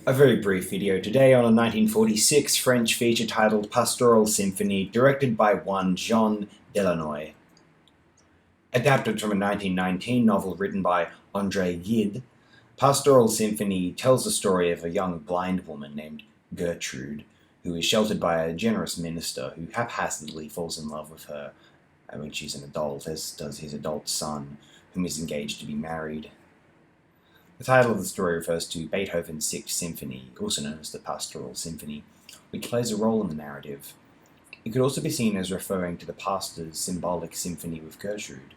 A very brief video today on a 1946 French feature titled Pastoral Symphony, directed by one Jean Delannoy. Adapted from a 1919 novel written by André Gide, Pastoral Symphony tells the story of a young blind woman named Gertrude, who is sheltered by a generous minister who haphazardly falls in love with her when she's an adult, as does his adult son, whom is engaged to be married. The title of the story refers to Beethoven's Sixth Symphony, also known as the Pastoral Symphony, which plays a role in the narrative. It could also be seen as referring to the pastor's symbolic symphony with Gertrude.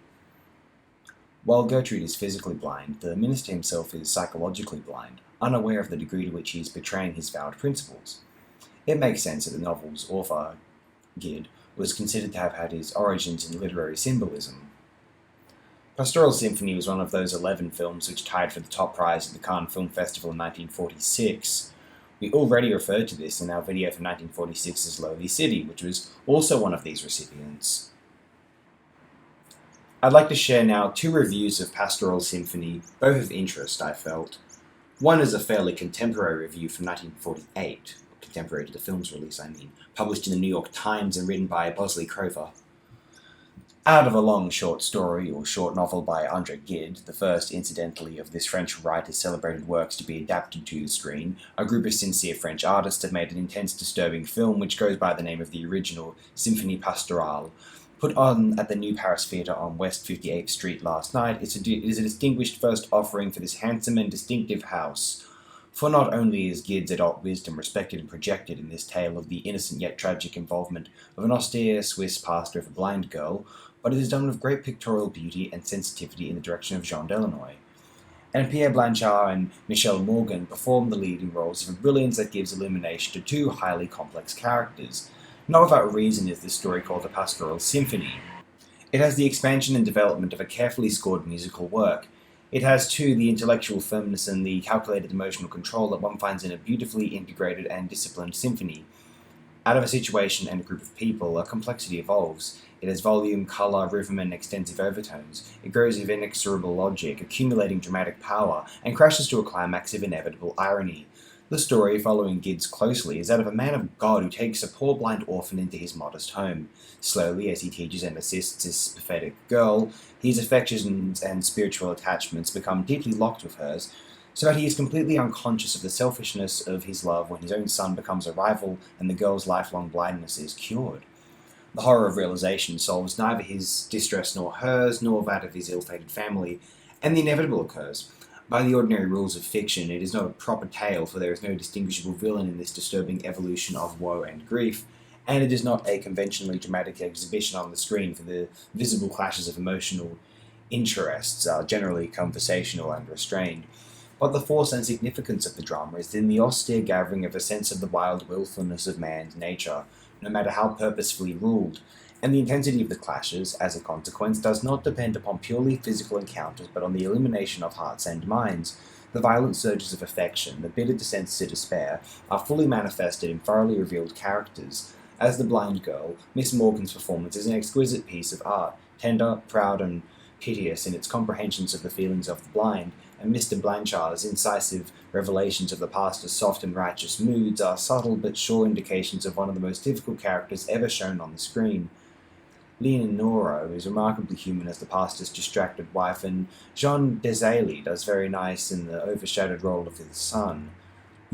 While Gertrude is physically blind, the minister himself is psychologically blind, unaware of the degree to which he is betraying his vowed principles. It makes sense that the novel's author, Gide, was considered to have had his origins in literary symbolism. Pastoral Symphony was one of those 11 films which tied for the top prize at the Cannes Film Festival in 1946. We already referred to this in our video from 1946's Lowly City, which was also one of these recipients. I'd like to share now two reviews of Pastoral Symphony, both of interest, I felt. One is a fairly contemporary review from 1948, contemporary to the film's release, published in the New York Times and written by Bosley Crover. Out of a long short story, or short novel by André Gide, the first, incidentally, of this French writer's celebrated works to be adapted to the screen, a group of sincere French artists have made an intense, disturbing film which goes by the name of the original Symphonie Pastorale. Put on at the New Paris Theatre on West 58th Street last night, it is a distinguished first offering for this handsome and distinctive house. For not only is Gide's adult wisdom respected and projected in this tale of the innocent yet tragic involvement of an austere Swiss pastor of a blind girl, but it is done with great pictorial beauty and sensitivity in the direction of Jean Delannoy. And Pierre Blanchard and Michel Morgan perform the leading roles with a brilliance that gives illumination to two highly complex characters. Not without reason is this story called the Pastoral Symphony. It has the expansion and development of a carefully scored musical work. It has, too, the intellectual firmness and the calculated emotional control that one finds in a beautifully integrated and disciplined symphony. Out of a situation and a group of people, a complexity evolves. It has volume, colour, rhythm, and extensive overtones. It grows with inexorable logic, accumulating dramatic power, and crashes to a climax of inevitable irony. The story, following Gide's closely, is that of a man of God who takes a poor blind orphan into his modest home. Slowly, as he teaches and assists this pathetic girl, his affections and spiritual attachments become deeply locked with hers, so that he is completely unconscious of the selfishness of his love when his own son becomes a rival and the girl's lifelong blindness is cured. The horror of realization solves neither his distress nor hers, nor that of his ill-fated family, and the inevitable occurs. By the ordinary rules of fiction, it is not a proper tale, for there is no distinguishable villain in this disturbing evolution of woe and grief, and it is not a conventionally dramatic exhibition on the screen, for the visible clashes of emotional interests are generally conversational and restrained. But the force and significance of the drama is in the austere gathering of a sense of the wild willfulness of man's nature, no matter how purposefully ruled, and the intensity of the clashes, as a consequence, does not depend upon purely physical encounters, but on the illumination of hearts and minds. The violent surges of affection, the bitter descents to despair, are fully manifested in thoroughly revealed characters. As the blind girl, Miss Morgan's performance is an exquisite piece of art, tender, proud, and piteous in its comprehensions of the feelings of the blind, and Mr. Blanchard's incisive revelations of the pastor's soft and righteous moods are subtle but sure indications of one of the most difficult characters ever shown on the screen. Leonora is remarkably human as the pastor's distracted wife, and Jean Desailly does very nice in the overshadowed role of his son.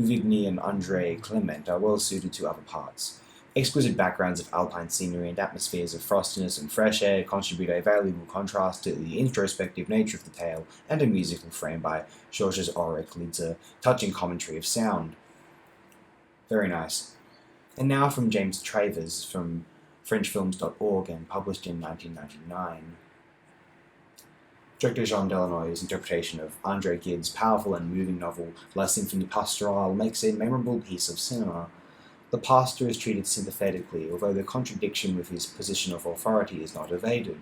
Vigny and André Clement are well suited to other parts. Exquisite backgrounds of alpine scenery and atmospheres of frostiness and fresh air contribute a valuable contrast to the introspective nature of the tale, and a musical frame by Georges Auric leads a touching commentary of sound. Very nice. And now from James Travers from FrenchFilms.org and published in 1999. Director Jean Delannoy's interpretation of André Gide's powerful and moving novel La Symphonie Pastorale makes a memorable piece of cinema. The pastor is treated sympathetically, although the contradiction with his position of authority is not evaded.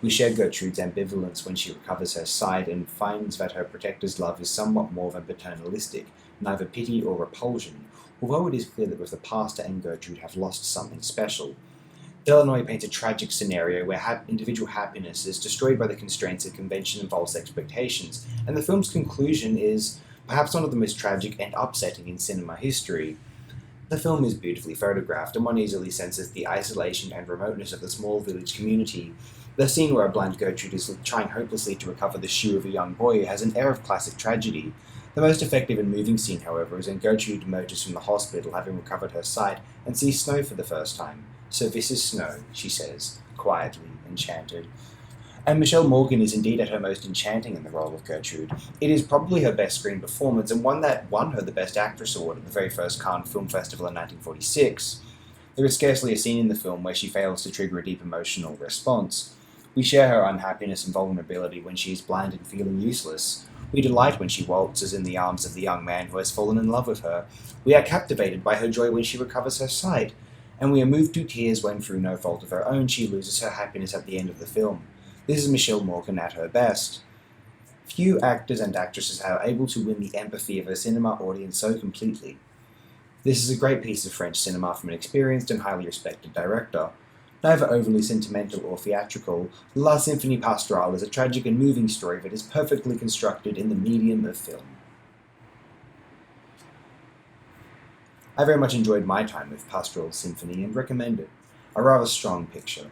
We share Gertrude's ambivalence when she recovers her sight and finds that her protector's love is somewhat more than paternalistic, neither pity or repulsion, although it is clear that both the pastor and Gertrude have lost something special. Delannoy paints a tragic scenario where individual happiness is destroyed by the constraints of convention and false expectations, and the film's conclusion is perhaps one of the most tragic and upsetting in cinema history. The film is beautifully photographed, and one easily senses the isolation and remoteness of the small village community. The scene where a blind Gertrude is trying hopelessly to recover the shoe of a young boy has an air of classic tragedy. The most effective and moving scene, however, is when Gertrude emerges from the hospital, having recovered her sight, and sees snow for the first time. "So this is snow," she says, quietly, enchanted. And Michelle Morgan is indeed at her most enchanting in the role of Gertrude. It is probably her best screen performance, and one that won her the Best Actress award at the very first Cannes Film Festival in 1946. There is scarcely a scene in the film where she fails to trigger a deep emotional response. We share her unhappiness and vulnerability when she is blind and feeling useless. We delight when she waltzes in the arms of the young man who has fallen in love with her. We are captivated by her joy when she recovers her sight. And we are moved to tears when, through no fault of her own, she loses her happiness at the end of the film. This is Michelle Morgan at her best. Few actors and actresses are able to win the empathy of a cinema audience so completely. This is a great piece of French cinema from an experienced and highly respected director. Neither overly sentimental or theatrical, La Symphonie Pastorale is a tragic and moving story that is perfectly constructed in the medium of film. I very much enjoyed my time with Pastoral Symphony and recommend it. A rather strong picture.